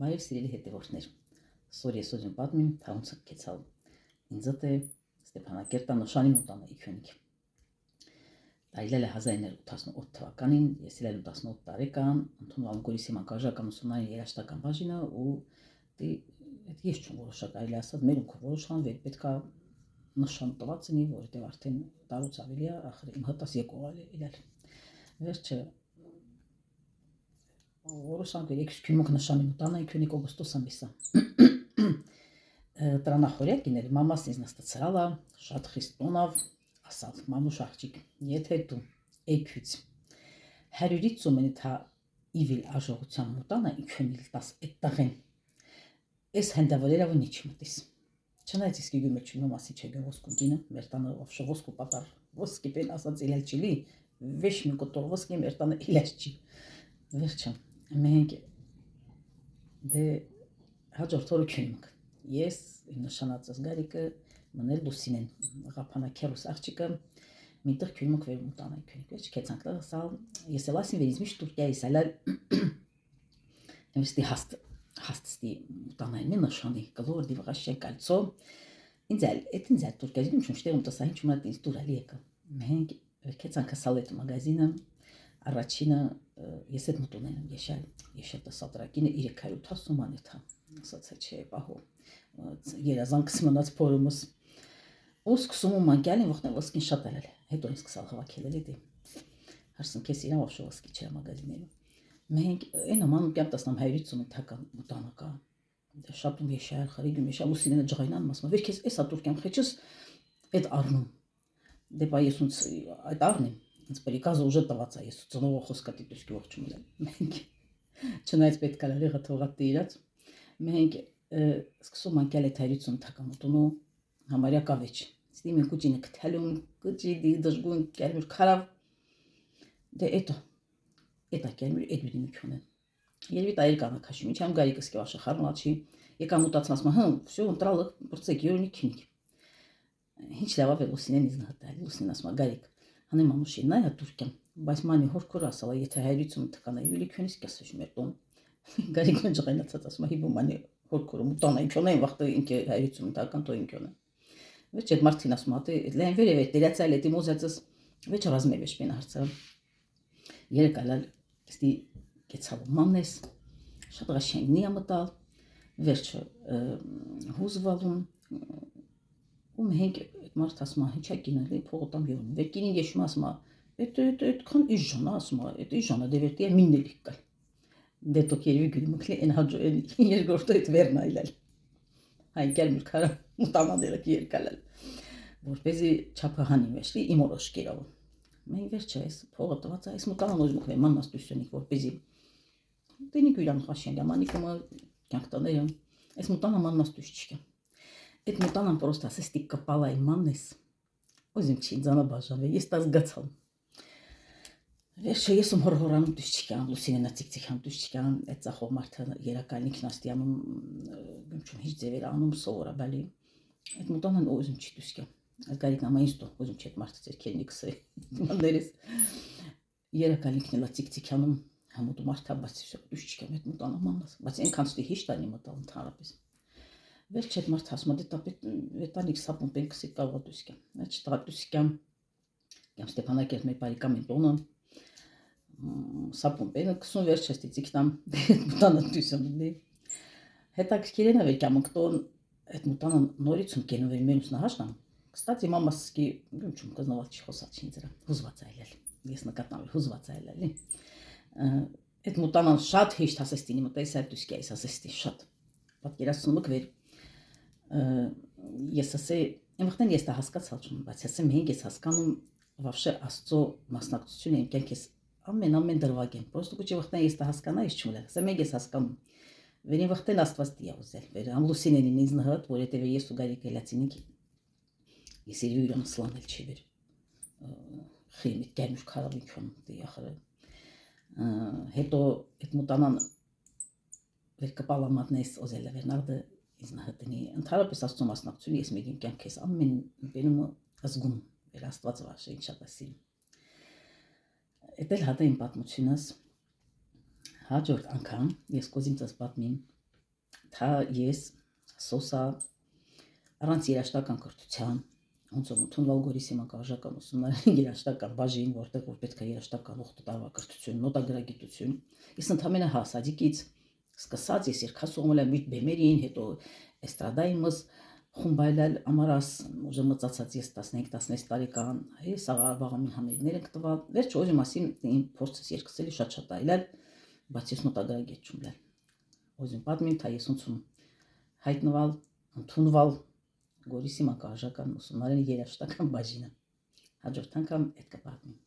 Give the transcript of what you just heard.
Բայց սիրելի հետևորդներ, սոր ես ուզում պատմեմ, թե ոնց կեցավ ինձ դե Ստեփանակերտը նշանի մտանը իքյունիք։ Այլել է 1988 թվականին, ես էլ 18 տարեկան, ընդունվում Գորիսի մանկավարժական ուսումնարանի երաժշտական բաժինը ու այդ ես չեմ որոշակ այլ ասած մեր ու որոշան վեր պետքա նշան տված ինի, որովհետև արդեն տարուց ավելի է, ախր իմ հտած եկող է իրար։ Վերջը որոշանք եկեք քյունուկ նշանի մտանը իքյունիք օգոստոս ամիսը։ Տրանախորյակ իներ մամաս ինձ նստացրալա շատ խիստ տոնավ ասալ մամուշ աղջիկ եթե դու էքյուց հարյուրից ումենի թա իվիլ աժողության մտանը իքյունիլ տաս այդ տղեն էս հանդավալերավը նիչ մտիս չնայած իսկ իգում չունո մասի չեգը ոսկու գինը մեր տանը ովշը ոսկու պատար ոսկի պեն ասած իլել չիլի վեշ մի կոտոր ոսկի մեր տանը իլել չի վերջը մենք դե հաջորդ օրը քյունուկ ես իմ նշանածս գարիկը մնել լուսինեն ղափանակերուս աղջիկը միտեղ քյունուկ վեր մտանը քյունուկ վերջ քեցանք լասալ ես էլասին վերից միշտ Թուրքիայի սալալ Εμստի հաստի տանային նշանի կլոր դիվղաշեն կալցո ինձ էլ Թուրքիայում շուշտերում տասային չմատ ինձ դուրալի եկա մենք քեցանք սալետ մագազինը առաջինը ես այդ մտունեն եշել տասատրակինը 380 մանեթա ասացա չէ պահո երազանքս մնաց փորումս ու սկսում մանկյալին վախտեն ոսկին շատ ելել հետո ինձ սկսալ հավաքել էլի հարսն քես իրան ովշո ոսկի չէ մագազիններում մենք այն աման կապ տասնամ 150 թական մտանակա շատ ու եշալ խարիգում եշալ ուսինը ջղայնան մասը վեր քես էսա Թուրքիան խեչս այդ առնում դեպա ես ունց այդ առնեմ ինձ պրիկազը ուժը տված է ես ծնողը խոսքատի դուսկի ողջում եմ մենք չնայած պետք է լարեղը թողած իրաց մենք սկսում անկյալ է 150 թական մտունու համարյա կավեջ ստի մենք ուջինը կթալում կճի դժգուն կերմուր քարավ դե էտա կերմուր այդ դիմությունն երևի տայր կանա քաշում իչամ գարիկս կեվաշը խառնաչի եկա մտածած մա всё ընտրալը բրցեք յորնի քինիկ ինչ լավա վելոսինեն իզն հտալ լուսին ասма գարիկ հանե մամուշին նայ Թուրքիան բայց մանի հորքոր ասала եթե 150 թկանա յուլի քյունիս կասեշ մեր տոն գարիկն ջղայնացած ասма հիբու մանի հորքորը մտանա ինքյոնեն վախտը ինքը 150 թական տո ինքյոնը Veç et Martin asmate len vereve delatsal eti mozatız veç razmeveş ben harca Yere kalal sti ketsal mamnes şadra şengni amatal veç huzvalun henk Mart asma hiç akinali poğutam yolun ve kinin geçme asma et kan ijana asma et ijana devertiye minnelik kal de tokeri gülmükle en hacı yer gorto et vernaylal Hay gelmir kara mutamadela ki yer kalal որպեսզի չափահանի մեջի իմորոշ կերավ։ Մենք վերջերս փողը տված այս մտան ուժմուկ է մաննաս դուսյունիկ որպեսզի դենի գույրան խաշեն դամանիկը կյանքտաներն այս մտանը մաննաս դուսչիկը։ Այդ մտանը պրոստա սստիկ կպալայ մաննես։ Ոզիմ չի ձանա բաժավե ես տաս գացալ։ Վերջը ես հորհորանում դուսչիկան լուսինենա ցիկցիկան դուսչիկան այդ ծախող մարդը երակալնիկն աստիանում գումչում հիչ ձևեր անում սովորաբալի։ Այդ մտանը ոզիմ չի դուսկա Գարիկն ամայստո ոզում չետ մարդը քերնիքսը մաներես երակալինքն լա ցիկցիկանում համոտ մարդա բացի դուշչիկը մետ մտանը մաննաս բայց այնքան ստի հիշ տանի մտալ ընդհանրապես վերջ այդ մարդ ասում դե տապետ վետանիկ սապուն պենքսի կավա դուսկա այդ շտրատուսկա կամ Ստեփանակերտ մեր բարիկամին տոնը սապուն պենք քսուն վերջ էստի ցիկնամ մտանը դուսյամնի հետաքրքիրն է վեկամկտոն այդ մտանը նորից ունկենով մենուս նահաշնամ Кстати, մամասկի գումչում կզնալ չի խոսած ինձ դրա հուզված այլել ես նկատtam հուզված այլել այդ մտանան շատ հեշտ հասեստինի մտայսա դուսկի այս հասեստի շատ պատկերացնում եք վեր ես ասե այնուղտեն ես դա հասկացալ չեմ բայց ասեմ մենք ես հասկանում вообще աստծո մասնակցությունը իմ կյանքից ամեն դրվագ եմ просто կուչի վախտեն ես դա հասկանա ես չունեմ ասեմ մենք ես հասկանում վերին վախտեն աստված դիա ուզել վեր ամլուսինենին ինձ նհատ որովհետև ես ու գարիկ էլացինիկ Ես իրյուրան սլանել չի վեր խիմիտ գերմուշ կարավինքյոն դիախրը հետո այդ մտանան վեր կպալամատնես օզելը վերնարդը ինձ նհատնի ընդհանրապես աստծո մասնակցությունը ես մեկին կյանքես ամեն բերումը ազգում վեր աստված վաշը ինչ շատ ասի Էդ էլ հատա իմ պատմությունս հաջորդ անգամ ես կոզիմ ծս պատմիմ Թա ես սոսա առանց երաշտական կրթության, ոնց որ ընդունվել Գորիսի մանկավարժական ուսումնարանի երաշտական բաժին, որտեղ որ պետք է երաշտական 8 տարվա կրթություն, նոտագրագիտություն, ես ընդամենը հասածիկից սկսած ես երգասողմել եմ բեմերին, հետո էստրադայիմս խումբայլել ամարաս ուժը մծացած ես 15-16 տարեկան, ես աղավաղամին համերներ ենք տվել, վերջ օրի մասին իմ փորձս երգսելի շատ այլել, բայց ես նոտագրագետ չունեմ։ Ոզին պատմիմ, թա ես ոնցում հայտնվել, ընդունվել Գորիսի մանկավարժական ուսումնարանի երաշտական բաժինը։ Հաջորդ անգամ այդ կպատմեմ։